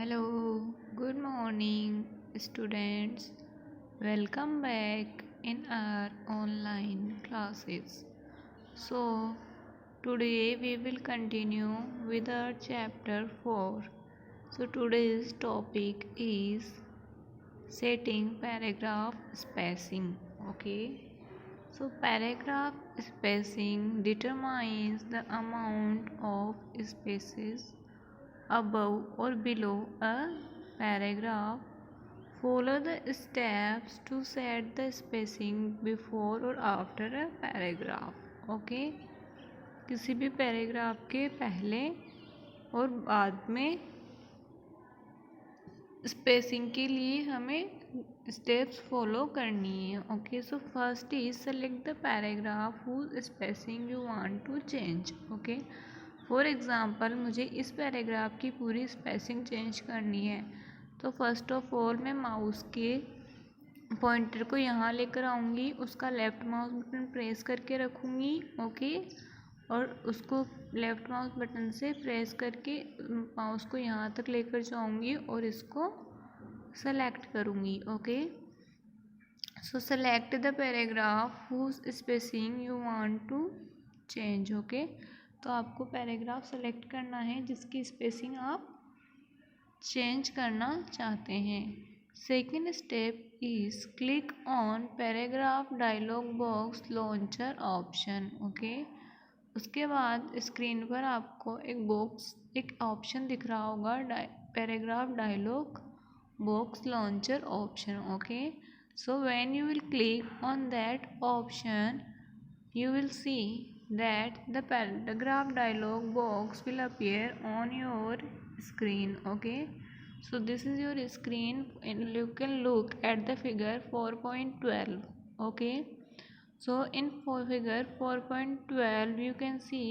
Hello, good morning, students. Welcome back in our online classes. So, today we will continue with our chapter 4. So, today's topic is setting paragraph spacing. Okay, so paragraph spacing determines the amount of spaces above or below a paragraph. Follow the steps to set the spacing before or after a paragraph. Okay किसी भी paragraph के पहले और बाद में spacing के लिए हमें स्टेप्स फॉलो करनी है. Okay so first is select the paragraph whose spacing you want to change. Okay for example मुझे इस पैराग्राफ की पूरी स्पेसिंग चेंज करनी है तो फर्स्ट ऑफ ऑल मैं माउस के पॉइंटर को यहाँ लेकर आऊँगी, उसका लेफ़्ट माउस बटन प्रेस करके रखूँगी. ओके और उसको लेफ़्ट माउस बटन से प्रेस करके माउस को यहाँ तक लेकर जाऊँगी और इसको सेलेक्ट करूँगी. Okay so select the paragraph whose spacing you want to change. Okay तो आपको पैराग्राफ सेलेक्ट करना है जिसकी स्पेसिंग आप चेंज करना चाहते हैं. Second step is click on paragraph dialog box launcher option. Okay उसके बाद स्क्रीन पर आपको एक ऑप्शन दिख रहा होगा paragraph dialog box launcher option. Okay so when you will click on that option you will see that the paragraph dialog box will appear on your screen. Okay so this is your screen and you can look at the figure 4.12. okay so in figure 4.12 you can see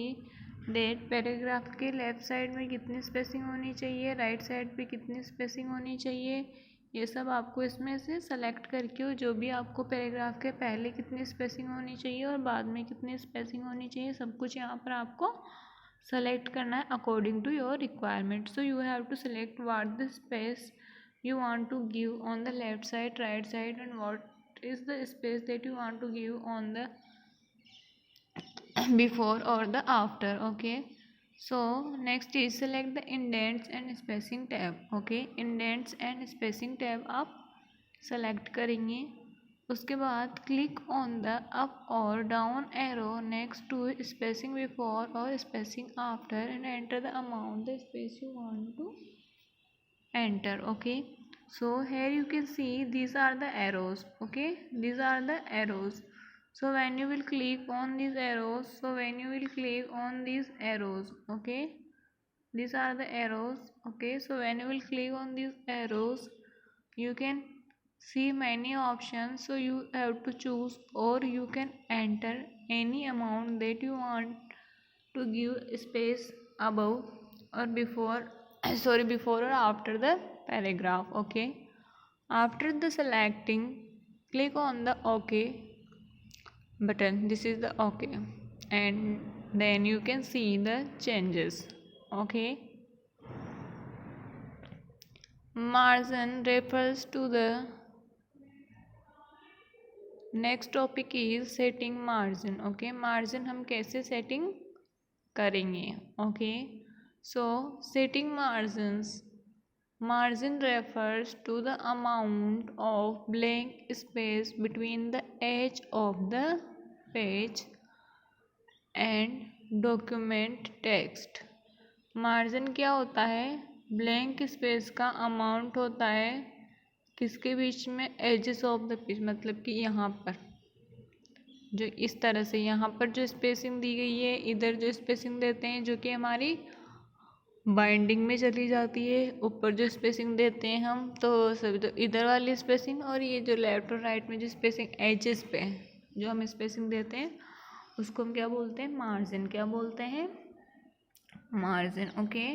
that paragraph के left side में कितनी spacing होनी चाहिए, right side पे कितनी spacing होनी चाहिए, ये सब आपको इसमें से सेलेक्ट करके जो भी आपको पैराग्राफ के पहले कितनी स्पेसिंग होनी चाहिए और बाद में कितनी स्पेसिंग होनी चाहिए सब कुछ यहाँ पर आपको सेलेक्ट करना है according to your requirement. So you have to select what the space you want to give on the left side, right side and what is the space that you want to give on the before or the after. okay so next is select the indents and spacing tab. okay indents and spacing tab आप select करेंगे. उसके बाद click on the up और down arrow next to spacing before और spacing after and enter the amount the space you want to enter. okay so here you can see these are the arrows. okay these are the arrows. so when you will click on these arrows okay these are the arrows. okay so when you will click on these arrows you can see many options. so you have to choose or you can enter any amount that you want to give space above or before before or after the paragraph. okay after the selecting click on the ok button. this is the ok and then you can see the changes. okay margin refers to the next topic is setting margin. Okay margin हम कैसे setting करेंगे. Okay so setting margin refers to the amount of blank space between the edge of the page and document text. Margin क्या होता है, blank space का amount होता है किसके बीच में, एजेस ऑफ द पेज, मतलब कि यहाँ पर जो इस तरह से यहाँ पर जो स्पेसिंग दी गई है, इधर जो स्पेसिंग देते हैं जो कि हमारी बाइंडिंग में चली जाती है, ऊपर जो स्पेसिंग देते हैं हम तो सभी तो इधर वाली स्पेसिंग, और ये जो लेफ्ट और राइट में जो स्पेसिंग एजेस पे जो हम स्पेसिंग देते हैं उसको हम क्या बोलते हैं, मार्जिन. क्या बोलते हैं, margin. Okay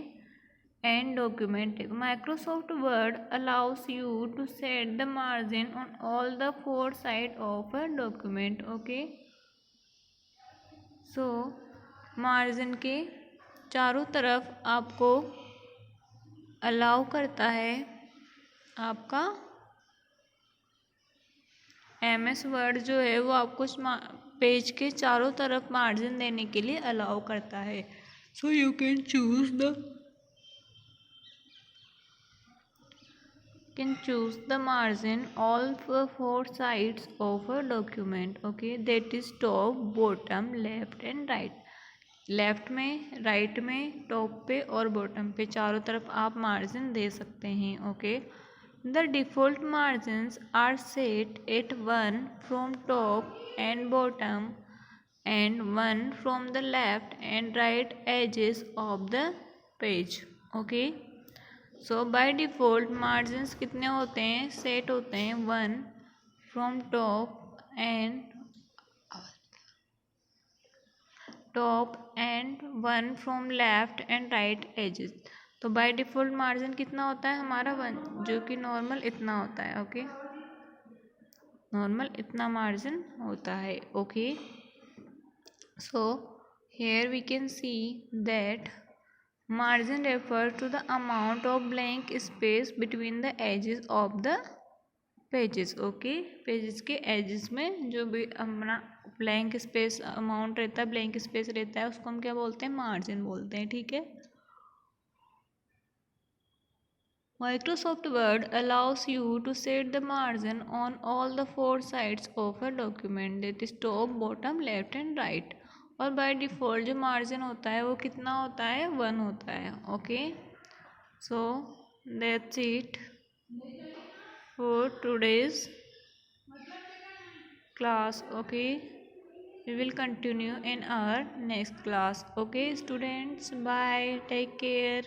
and document. Microsoft Word allows you to set the margin on all the four sides of a document. okay so, margin के चारों तरफ आपको अलाउ करता है आपका MS वर्ड जो है वो आपको पेज के चारों तरफ मार्जिन देने के लिए अलाउ करता है. So you can choose the margin all four sides of a document. Okay, that is top, bottom, left and right. Left में, राइट में, टॉप पे और बॉटम पे चारों तरफ आप मार्जिन दे सकते हैं. Okay, the default margins are set at 1 from top and bottom and 1 from the left and right edges of the page. Okay, so by default margins कितने होते हैं, सेट होते हैं 1 from top and 1 from left and right edges. तो by default margin कितना होता है हमारा 1, जो कि नॉर्मल इतना होता है. ओके, नॉर्मल इतना मार्जिन होता है. Okay, so here we can see that margin refers to the amount of blank space between the edges of the pages. Okay, pages के edges में जो भी अपना ब्लैंक स्पेस अमाउंट रहता है, ब्लैंक स्पेस रहता है, उसको हम क्या बोलते हैं, मार्जिन बोलते हैं. ठीक है. Microsoft Word allows you to set the margin on all the four sides of a document, that is top, bottom, left and right. और बाय डिफ़ॉल्ट जो मार्जिन होता है वो कितना होता है, 1 होता है. Okay, so that's it for today's class. Okay, we will continue in our next class. Okay students, bye, take care.